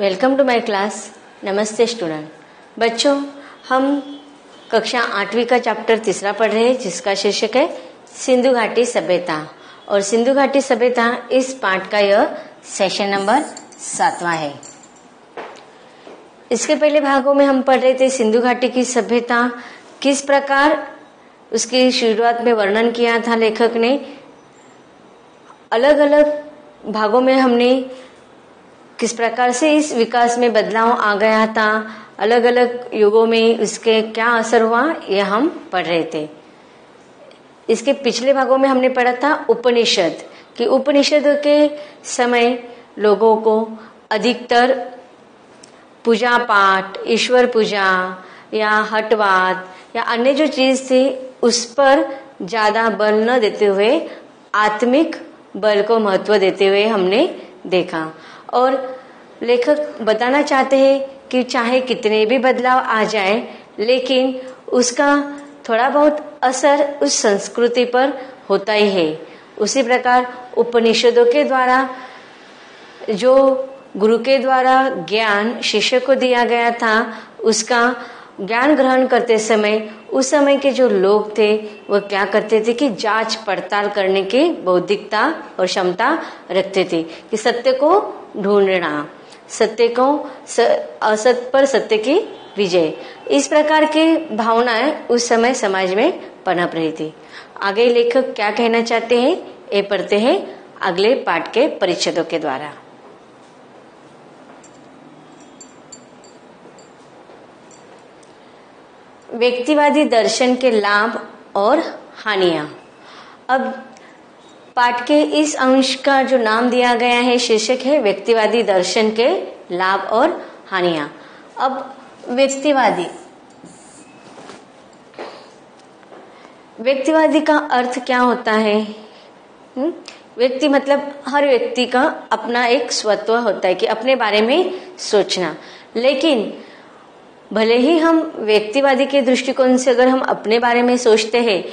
Welcome to my class. नमस्ते student. बच्चों, हम कक्षा 8वीं का चैप्टर 3 पढ़ रहे हैं, जिसका शीर्षक है सिंधु घाटी सभ्यता। और सिंधु घाटी सभ्यता इस पाठ का यह सेशन नंबर 7वां है। इसके पहले भागों में हम पढ़ रहे थे सिंधु घाटी की सभ्यता किस प्रकार उसकी शुरुआत में वर्णन किया था लेखक ने। अलग अलग भागों में हमने किस प्रकार से इस विकास में बदलाव आ गया था, अलग अलग युगों में उसके क्या असर हुआ, यह हम पढ़ रहे थे। इसके पिछले भागों में हमने पढ़ा था उपनिषद कि उपनिषद के समय लोगों को अधिकतर पूजा पाठ, ईश्वर पूजा या हटवाद या अन्य जो चीज थी उस पर ज्यादा बल न देते हुए आत्मिक बल को महत्व देते हुए हमने देखा। और लेखक बताना चाहते हैं कि चाहे कितने भी बदलाव आ जाए, लेकिन उसका थोड़ा बहुत असर उस संस्कृति पर होता ही है। उसी प्रकार उपनिषदों के द्वारा जो गुरु के द्वारा ज्ञान शिष्य को दिया गया था, उसका ज्ञान ग्रहण करते समय उस समय के जो लोग थे वह क्या करते थे कि जांच पड़ताल करने की बौद्धिकता और क्षमता रखते थे कि सत्य को ढूंढना, सत्य को असत्य पर सत्य की विजय, इस प्रकार की भावनाएं उस समय समाज में पनप रही थी। आगे लेखक क्या कहना चाहते हैं ये पढ़ते हैं अगले पाठ के परिच्छेदों के द्वारा। व्यक्तिवादी दर्शन के लाभ और हानियां। अब पाठ के इस अंश का जो नाम दिया गया है, शीर्षक है व्यक्तिवादी दर्शन के लाभ और हानियां। अब व्यक्तिवादी का अर्थ क्या होता है? व्यक्ति मतलब हर व्यक्ति का अपना एक स्वत्व होता है कि अपने बारे में सोचना। लेकिन भले ही हम व्यक्तिवादी के दृष्टिकोण से अगर हम अपने बारे में सोचते हैं,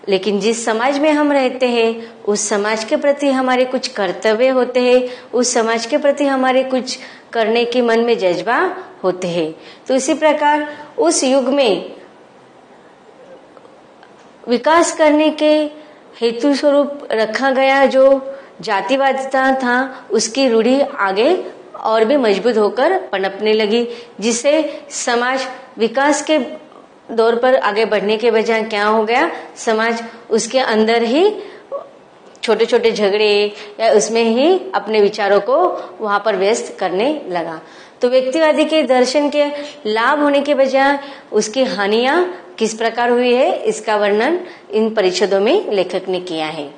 लेकिन जिस समाज में हम रहते हैं उस समाज के प्रति हमारे कुछ कर्तव्य होते हैं, उस समाज के प्रति हमारे कुछ करने की मन में जज्बा होते हैं। तो इसी प्रकार उस युग में विकास करने के हेतु स्वरूप रखा गया जो जातिवादिता था, उसकी रूढ़ी आगे और भी मजबूत होकर पनपने लगी, जिससे समाज विकास के दौर पर आगे बढ़ने के बजाय क्या हो गया, समाज उसके अंदर ही छोटे छोटे झगड़े या उसमें ही अपने विचारों को वहां पर व्यस्त करने लगा। तो व्यक्तिवादी के दर्शन के लाभ होने के बजाय उसकी हानियां किस प्रकार हुई है, इसका वर्णन इन परिच्छेदों में लेखक ने किया है।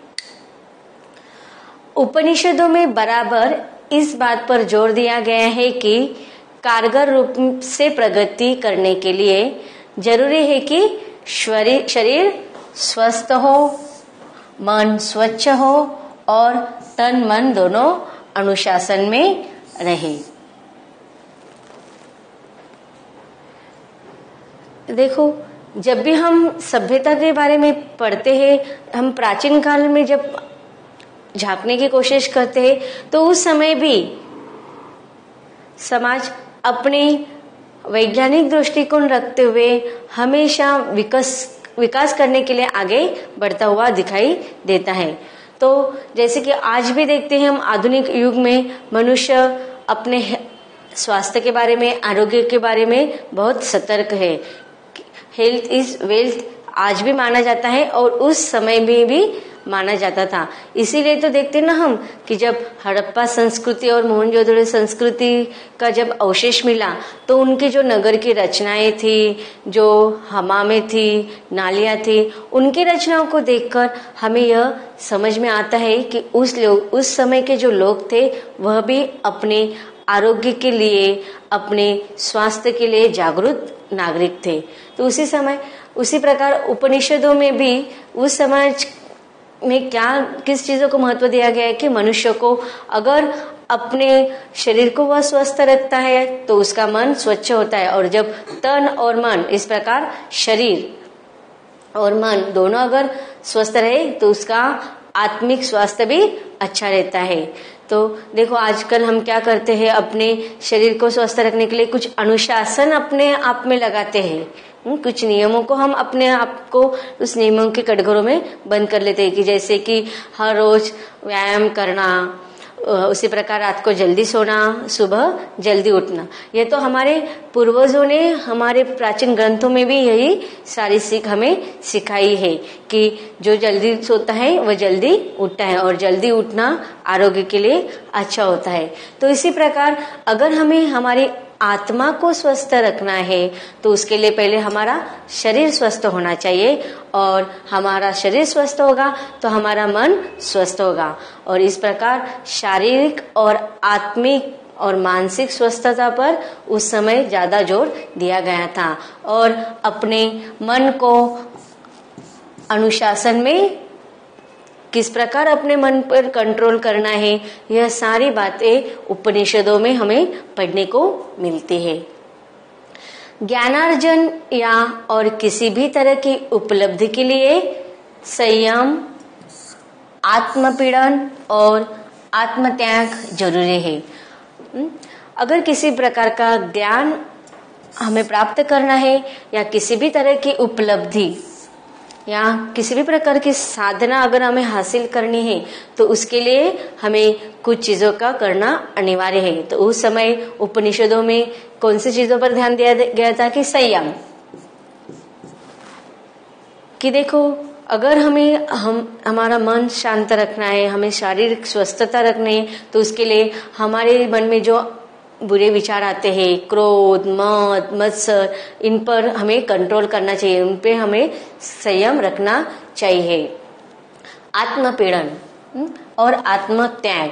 उपनिषदों में बराबर इस बात पर जोर दिया गया है कि कारगर रूप से प्रगति करने के लिए जरूरी है कि शरीर स्वस्थ हो, मन स्वच्छ हो और तन मन दोनों अनुशासन में रहे। देखो, जब भी हम सभ्यता के बारे में पढ़ते हैं, हम प्राचीन काल में जब झांकने की कोशिश करते हैं तो उस समय भी समाज अपने वैज्ञानिक दृष्टिकोण रखते हुए हमेशा विकास करने के लिए आगे बढ़ता हुआ दिखाई देता है। तो जैसे कि आज भी देखते हैं हम आधुनिक युग में मनुष्य अपने स्वास्थ्य के बारे में, आरोग्य के बारे में बहुत सतर्क है। हेल्थ इज वेल्थ आज भी माना जाता है और उस समय में भी माना जाता था। इसीलिए तो देखते ना हम कि जब हड़प्पा संस्कृति और मोहनजोदड़ो संस्कृति का जब अवशेष मिला तो उनकी जो नगर की रचनाएं थी, जो हमामें थी, नालियां थी, उनकी रचनाओं को देखकर हमें यह समझ में आता है कि उस समय के जो लोग थे वह भी अपने आरोग्य के लिए, अपने स्वास्थ्य के लिए जागरूक नागरिक थे। तो उसी प्रकार उपनिषदों में भी उस समाज में किस चीजों को महत्व दिया गया है कि मनुष्य को अगर अपने शरीर को वह स्वस्थ रखता है तो उसका मन स्वच्छ होता है, और जब तन और मन, इस प्रकार शरीर और मन दोनों अगर स्वस्थ रहे तो उसका आत्मिक स्वास्थ्य भी अच्छा रहता है। तो देखो आजकल हम क्या करते हैं, अपने शरीर को स्वस्थ रखने के लिए कुछ अनुशासन अपने आप में लगाते हैं। कुछ नियमों को हम अपने आप को उस नियमों के कटघरों में बंद कर लेते हैं कि जैसे कि हर रोज व्यायाम करना, उसी प्रकार रात को जल्दी सोना, सुबह जल्दी उठना। ये तो हमारे पूर्वजों ने हमारे प्राचीन ग्रंथों में भी यही सारी सीख हमें सिखाई है कि जो जल्दी सोता है वह जल्दी उठता है और जल्दी उठना आरोग्य के लिए अच्छा होता है। तो इसी प्रकार अगर हमें हमारी आत्मा को स्वस्थ रखना है तो उसके लिए पहले हमारा शरीर स्वस्थ होना चाहिए, और हमारा शरीर स्वस्थ होगा तो हमारा मन स्वस्थ होगा। और इस प्रकार शारीरिक और आत्मिक और मानसिक स्वस्थता पर उस समय ज्यादा जोर दिया गया था। और अपने मन को अनुशासन में किस प्रकार अपने मन पर कंट्रोल करना है, यह सारी बातें उपनिषदों में हमें पढ़ने को मिलती है। ज्ञानार्जन या और किसी भी तरह की उपलब्धि के लिए संयम, आत्मपीड़न और आत्मत्याग जरूरी है। अगर किसी प्रकार का ज्ञान हमें प्राप्त करना है या किसी भी तरह की उपलब्धि या किसी भी प्रकार की साधना अगर हमें हासिल करनी है तो उसके लिए हमें कुछ चीजों का करना अनिवार्य है। तो उस समय उपनिषदों में कौन सी चीजों पर ध्यान दिया गया था कि संयम, कि देखो अगर हमारा मन शांत रखना है, हमें शारीरिक स्वस्थता रखनी है, तो उसके लिए हमारे मन में जो बुरे विचार आते हैं, क्रोध, मद, मत्सर, इन पर हमें कंट्रोल करना चाहिए, उन पे हमें संयम रखना चाहिए। आत्मपीड़न और आत्मत्याग,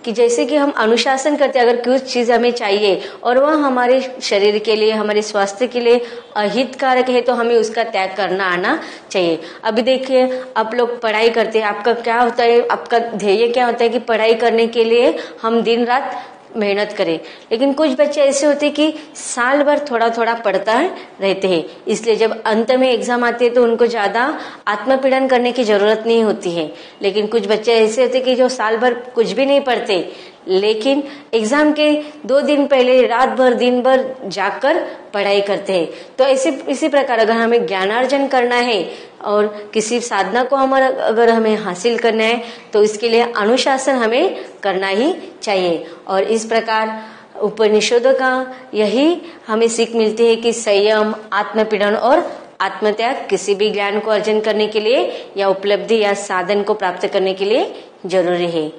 कि जैसे कि हम अनुशासन करते हैं, अगर कुछ चीज हमें चाहिए और वह हमारे शरीर के लिए, हमारे स्वास्थ्य के लिए अहितकारक है तो हमें उसका त्याग करना आना चाहिए। अभी देखिए आप लोग पढ़ाई करते हैं, आपका क्या होता है, आपका ध्येय क्या होता है कि पढ़ाई करने के लिए हम दिन रात मेहनत करें। लेकिन कुछ बच्चे ऐसे होते हैं कि साल भर थोड़ा थोड़ा पढ़ता रहते हैं, इसलिए जब अंत में एग्जाम आते हैं तो उनको ज्यादा आत्मपीड़न करने की जरूरत नहीं होती है। लेकिन कुछ बच्चे ऐसे होते हैं कि जो साल भर कुछ भी नहीं पढ़ते, लेकिन एग्जाम के 2 दिन पहले रात भर दिन भर जाकर पढ़ाई करते हैं। तो इसी प्रकार अगर हमें ज्ञानार्जन करना है और किसी साधना को अगर हमें हासिल करना है तो इसके लिए अनुशासन हमें करना ही चाहिए। और इस प्रकार उपनिषदों का यही हमें सीख मिलती है कि संयम, आत्मपीड़न और आत्मत्याग किसी भी ज्ञान को अर्जन करने के लिए या उपलब्धि या साधन को प्राप्त करने के लिए जरूरी है।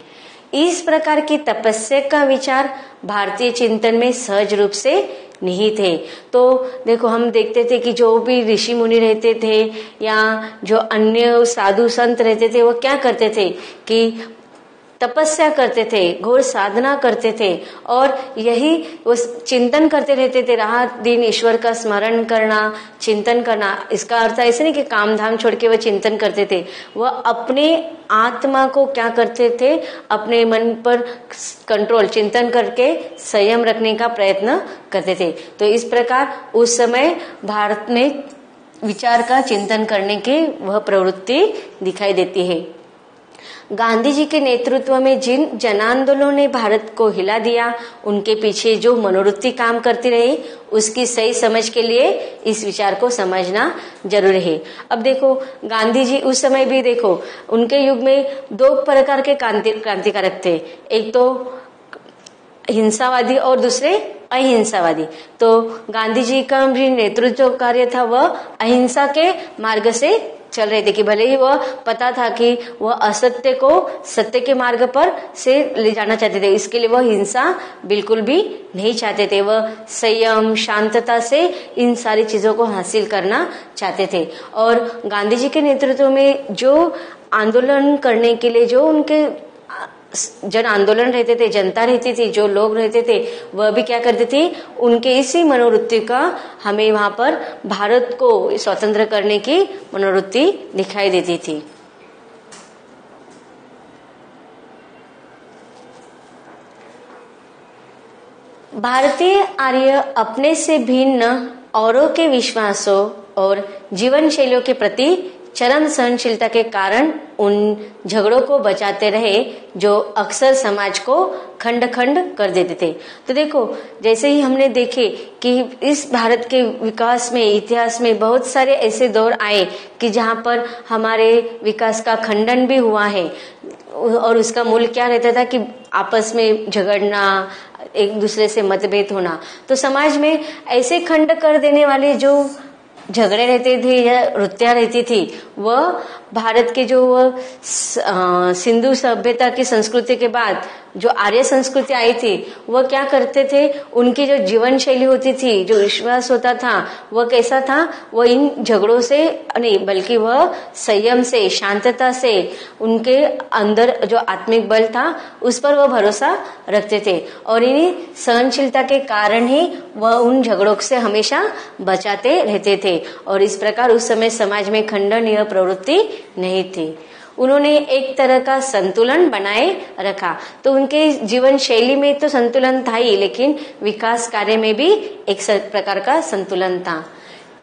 इस प्रकार की तपस्या का विचार भारतीय चिंतन में सहज रूप से निहित है। तो देखो हम देखते थे कि जो भी ऋषि मुनि रहते थे या जो अन्य साधु संत रहते थे वो क्या करते थे कि तपस्या करते थे, घोर साधना करते थे और यही वो चिंतन करते रहते थे, रात दिन ईश्वर का स्मरण करना, चिंतन करना। इसका अर्थ ऐसे नहीं कि काम धाम छोड़ के वो चिंतन करते थे, वह अपने आत्मा को क्या करते थे, अपने मन पर कंट्रोल, चिंतन करके संयम रखने का प्रयत्न करते थे। तो इस प्रकार उस समय भारत में विचार का चिंतन करने की वह प्रवृत्ति दिखाई देती है। गांधी जी के नेतृत्व में जिन जन आंदोलनों ने भारत को हिला दिया, उनके पीछे जो मनोवृत्ति काम करती रही, उसकी सही समझ के लिए इस विचार को समझना जरूरी है। अब देखो गांधी जी उस समय भी देखो उनके युग में 2 प्रकार के क्रांतिकारक थे, एक तो हिंसावादी और दूसरे अहिंसावादी। तो गांधी जी का भी नेतृत्व कार्य था, वह अहिंसा के मार्ग से चल रहे थे कि भले ही वह पता था कि वह असत्य को सत्य के मार्ग पर से ले जाना चाहते थे, इसके लिए वह हिंसा बिल्कुल भी नहीं चाहते थे। वह संयम, शांतता से इन सारी चीजों को हासिल करना चाहते थे। और गांधी जी के नेतृत्व में जो आंदोलन करने के लिए जो उनके जन आंदोलन रहते थे, जनता रहती थी, जो लोग रहते थे, वह भी क्या करते थे, उनके इसी मनोवृत्ति का हमें वहां पर भारत को स्वतंत्र करने की मनोवृत्ति दिखाई देती थी। भारतीय आर्य अपने से भिन्न औरों के विश्वासों और जीवन शैलियों के प्रति चरम सहनशीलता के कारण उन झगड़ों को बचाते रहे जो अक्सर समाज को खंड खंड कर देते थे। तो देखो, जैसे ही हमने देखे कि इस भारत के विकास में, इतिहास में बहुत सारे ऐसे दौर आए कि जहाँ पर हमारे विकास का खंडन भी हुआ है, और उसका मूल क्या रहता था कि आपस में झगड़ना, एक दूसरे से मतभेद होना। तो समाज में ऐसे खंड कर देने वाले जो झगड़े रहते थे या वृत्तियां रहती थी, वह भारत के जो सिंधु सभ्यता की संस्कृति के बाद जो आर्य संस्कृति आई थी, वह क्या करते थे, उनकी जो जीवन शैली होती थी, जो विश्वास होता था, वह कैसा था, वह इन झगड़ों से नहीं बल्कि वह संयम से, शांतता से, उनके अंदर जो आत्मिक बल था उस पर वह भरोसा रखते थे, और इन्हीं सहनशीलता के कारण ही वह उन झगड़ों से हमेशा बचाते रहते थे। और इस प्रकार उस समय समाज में खंडन यह प्रवृत्ति नहीं थी। उन्होंने एक तरह का संतुलन बनाए रखा। तो उनके जीवन शैली में तो संतुलन था ही, लेकिन विकास कार्य में भी एक प्रकार का संतुलन था।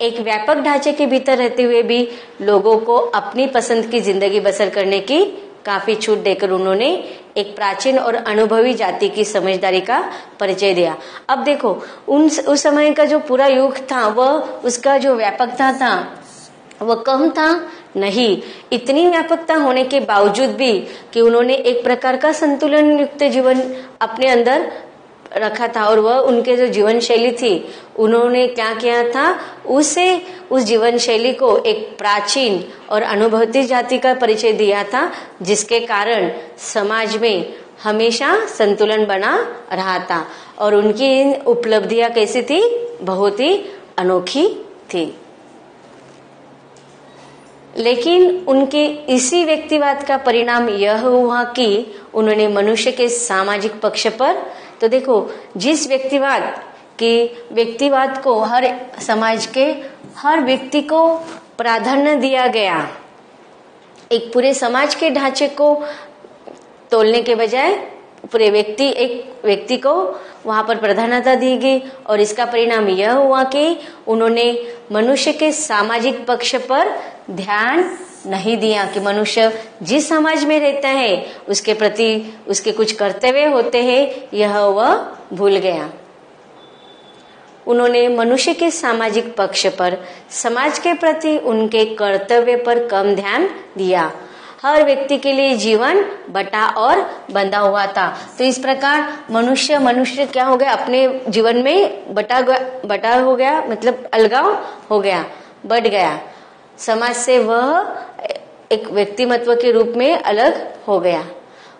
एक व्यापक ढांचे के भीतर रहते हुए भी लोगों को अपनी पसंद की जिंदगी बसर करने की काफी छूट देकर उन्होंने एक प्राचीन और अनुभवी जाति की समझदारी का परिचय दिया। अब देखो, उस समय का जो पूरा युग था, वह उसका जो व्यापकता था वह कम था नहीं। इतनी व्यापकता होने के बावजूद भी कि उन्होंने एक प्रकार का संतुलन युक्त जीवन अपने अंदर रखा था, और वह उनके जो जीवन शैली थी, उन्होंने क्या किया था, उस जीवन शैली को एक प्राचीन और अनुभवती जाति का परिचय दिया था, जिसके कारण समाज में हमेशा संतुलन बना रहा था। और उनकी इन उपलब्धियां कैसी थी, बहुत ही अनोखी थी। लेकिन उनके इसी व्यक्तिवाद का परिणाम यह हुआ कि उन्होंने मनुष्य के सामाजिक पक्ष पर, तो देखो, जिस व्यक्तिवाद को हर समाज के हर व्यक्ति को प्राधान्य दिया गया, एक पूरे समाज के ढांचे को तोलने के बजाय पूरे एक व्यक्ति को वहां पर प्राधान्यता दी गई, और इसका परिणाम यह हुआ कि उन्होंने मनुष्य के सामाजिक पक्ष पर ध्यान नहीं दिया कि मनुष्य जिस समाज में रहता है उसके प्रति उसके कुछ कर्तव्य होते हैं, यह वह भूल गया। उन्होंने मनुष्य के सामाजिक पक्ष पर, समाज के प्रति उनके कर्तव्य पर कम ध्यान दिया। हर व्यक्ति के लिए जीवन बटा और बंधा हुआ था। तो इस प्रकार मनुष्य क्या हो गया, अपने जीवन में बटा हो गया, मतलब अलगाव हो गया, बढ़ गया। समाज से वह एक व्यक्तिमत्व के रूप में अलग हो गया।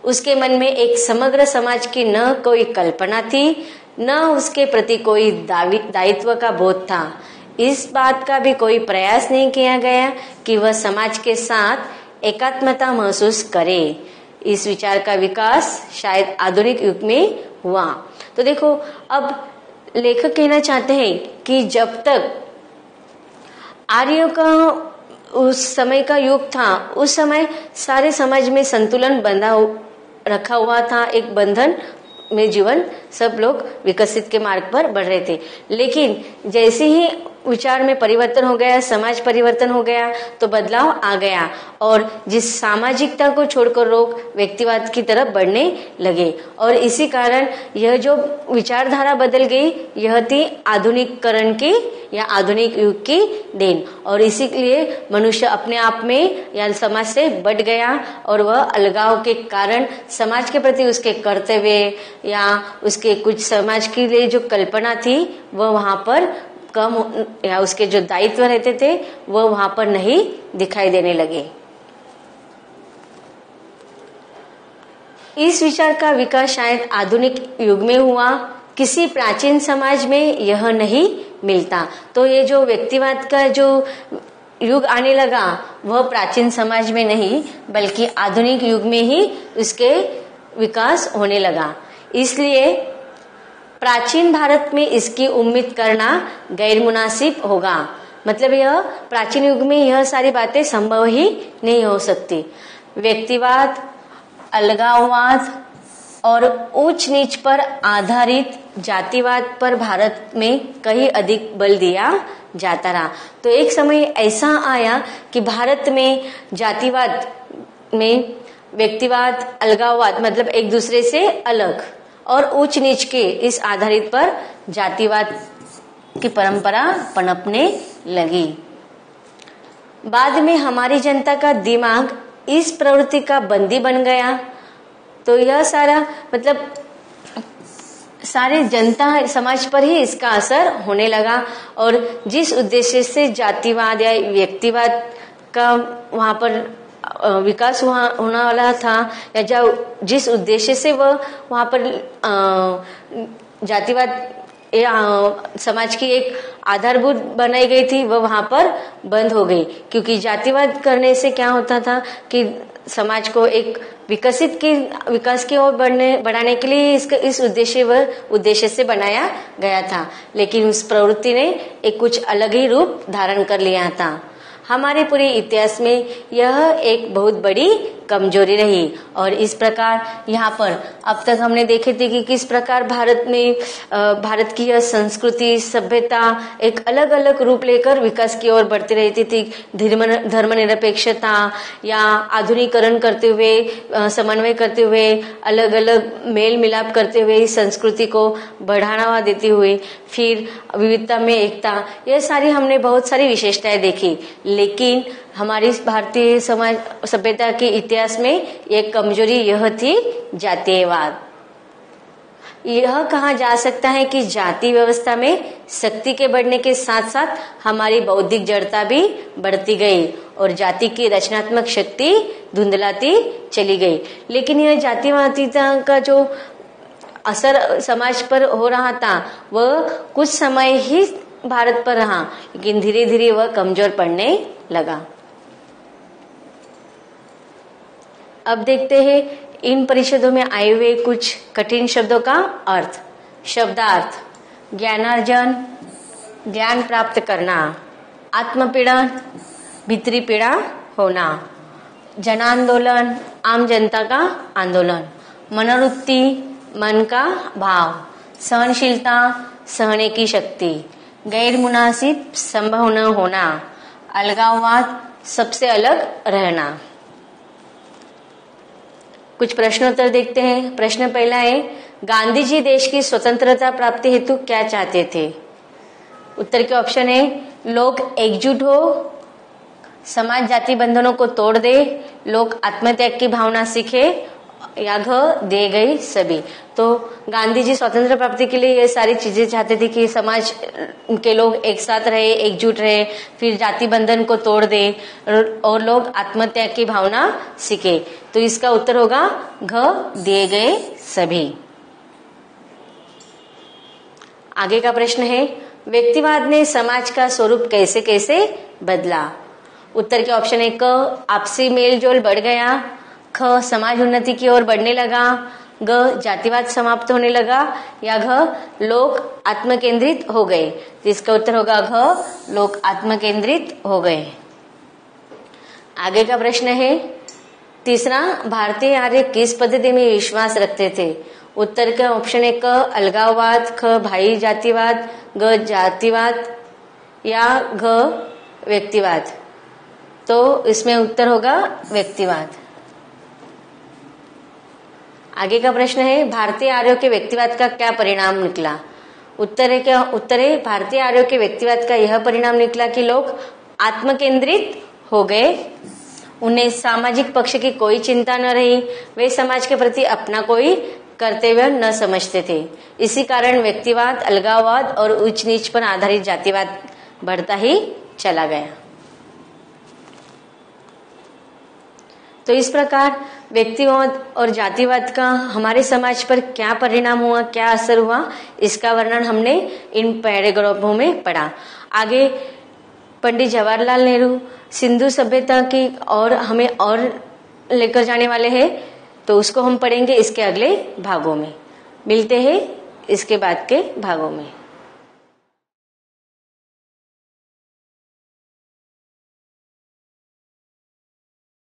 उसके मन में एक समग्र समाज की न कोई कल्पना थी, न उसके प्रति कोई दायित्व का बोध था। इस बात का भी कोई प्रयास नहीं किया गया कि वह समाज के साथ एकात्मता महसूस करे। इस विचार का विकास शायद आधुनिक युग में हुआ। तो देखो, अब लेखक कहना चाहते हैं कि जब तक आर्यों का उस समय का युग था, उस समय सारे समाज में संतुलन रखा हुआ था, एक बंधन में जीवन सब लोग विकसित के मार्ग पर बढ़ रहे थे। लेकिन जैसे ही विचार में परिवर्तन हो गया, समाज परिवर्तन हो गया, तो बदलाव आ गया, और जिस सामाजिकता को छोड़कर लोग व्यक्तिवाद की तरफ बढ़ने लगे। और इसी कारण यह जो विचारधारा बदल गई, यह थी आधुनिकीकरण की या आधुनिक युग की देन। और इसीलिए मनुष्य अपने आप में या समाज से बढ़ गया, और वह अलगाव के कारण समाज के प्रति उसके कर्तव्य या उसके कुछ समाज के लिए जो कल्पना थी, वह वहां पर कम, या उसके जो दायित्व रहते थे वह वहां पर नहीं दिखाई देने लगे। इस विचार का विकास शायद आधुनिक युग में हुआ, किसी प्राचीन समाज में यह नहीं मिलता। तो ये जो व्यक्तिवाद का जो युग आने लगा, वह प्राचीन समाज में नहीं बल्कि आधुनिक युग में ही उसके विकास होने लगा। इसलिए प्राचीन भारत में इसकी उम्मीद करना गैर मुनासिब होगा। मतलब यह प्राचीन युग में यह सारी बातें संभव ही नहीं हो सकती। व्यक्तिवाद, अलगाववाद और ऊंच नीच पर आधारित जातिवाद पर भारत में कहीं अधिक बल दिया जाता रहा। तो एक समय ऐसा आया कि भारत में जातिवाद में व्यक्तिवाद, अलगाववाद मतलब एक दूसरे से अलग और ऊंच नीच के इस आधारित पर जातिवाद की परंपरा पनपने लगी। बाद में हमारी जनता का दिमाग इस प्रवृत्ति का बंदी बन गया। तो यह सारा मतलब सारे जनता समाज पर ही इसका असर होने लगा और जिस उद्देश्य से जातिवाद या व्यक्तिवाद का वहां पर विकास होने वाला था या जिस उद्देश्य से वह वहां पर जातिवाद समाज की एक आधारभूत बनाई गई थी, वह वहां पर बंद हो गई। क्योंकि जातिवाद करने से क्या होता था कि समाज को एक विकास की ओर बढ़ाने के लिए इस उद्देश्य से बनाया गया था, लेकिन उस प्रवृत्ति ने एक कुछ अलग ही रूप धारण कर लिया था। हमारे पूरे इतिहास में यह एक बहुत बड़ी कमजोरी रही और इस प्रकार यहाँ पर अब तक हमने देखे थे कि किस प्रकार भारत की यह संस्कृति सभ्यता एक अलग अलग रूप लेकर विकास की ओर बढ़ती रहती थी। धर्मनिरपेक्षता या आधुनिकीकरण करते हुए, समन्वय करते हुए, अलग अलग मेल मिलाप करते हुए इस संस्कृति को बढ़ावा देते हुए, फिर विविधता में एकता, यह सारी हमने बहुत सारी विशेषताएं देखी। लेकिन हमारी भारतीय समाज सभ्यता के इतिहास में एक कमजोरी यह थी जातीयवाद। यह कहा जा सकता है कि जाति व्यवस्था में शक्ति के बढ़ने के साथ साथ हमारी बौद्धिक जड़ता भी बढ़ती गई और जाति की रचनात्मक शक्ति धुंधलाती चली गई। लेकिन यह जातिवादिता का जो असर समाज पर हो रहा था वह कुछ समय ही भारत पर रहा, लेकिन धीरे धीरे वह कमजोर पड़ने लगा। अब देखते हैं इन परिषदों में आए हुए कुछ कठिन शब्दों का अर्थ। शब्दार्थ: ज्ञानार्जन, ज्ञान प्राप्त करना, आत्मपीड़न, भीतरी पीड़ा होना, जनांदोलन, आम जनता का आंदोलन, मनोवृत्ति, मन का भाव, सहनशीलता, सहने की शक्ति, गैर मुनासिब संभव न होना, अलगाववाद, सबसे अलग रहना। कुछ प्रश्नोत्तर देखते हैं। प्रश्न पहला है, गांधी जी देश की स्वतंत्रता प्राप्ति हेतु क्या चाहते थे? उत्तर के ऑप्शन है, लोग एकजुट हो, समाज जाति बंधनों को तोड़ दे, लोग आत्मत्याग की भावना सीखे, या घ दे गई सभी। तो गांधी जी स्वतंत्र प्राप्ति के लिए ये सारी चीजें चाहते थे कि समाज के लोग एक साथ रहे, एकजुट रहे, फिर जाति बंधन को तोड़ दे और लोग आत्मत्याग की भावना सीखे। तो इसका उत्तर होगा घ दिए गए सभी। आगे का प्रश्न है, व्यक्तिवाद ने समाज का स्वरूप कैसे कैसे बदला? उत्तर के ऑप्शन है, क आपसी मेल जोल बढ़ गया, ख समाज उन्नति की ओर बढ़ने लगा, ग जातिवाद समाप्त होने लगा, या घ लोग आत्मकेंद्रित हो गए। तो इसका उत्तर होगा घ लोग आत्मकेंद्रित हो गए। आगे का प्रश्न है तीसरा, भारतीय आर्य किस पद्धति में विश्वास रखते थे? उत्तर का ऑप्शन है, क अलगाववाद, ख भाई जातिवाद, ग जातिवाद, या घ व्यक्तिवाद। तो इसमें उत्तर होगा व्यक्तिवाद। आगे का प्रश्न है, भारतीय आर्यों के व्यक्तिवाद का क्या परिणाम निकला? उत्तर है भारतीय आर्यों के व्यक्तिवाद का यह परिणाम निकला कि लोग आत्मकेंद्रित हो गए, उन्हें सामाजिक पक्ष की कोई चिंता न रही, वे समाज के प्रति अपना कोई कर्तव्य न समझते थे। इसी कारण व्यक्तिवाद, अलगाववाद और उच्च नीच पर आधारित जातिवाद बढ़ता ही चला गया। तो इस प्रकार व्यक्तिवाद और जातिवाद का हमारे समाज पर क्या परिणाम हुआ, क्या असर हुआ, इसका वर्णन हमने इन पैराग्राफों में पढ़ा। आगे पंडित जवाहरलाल नेहरू सिंधु सभ्यता की और हमें और लेकर जाने वाले हैं, तो उसको हम पढ़ेंगे इसके अगले भागों में। मिलते हैं इसके बाद के भागों में।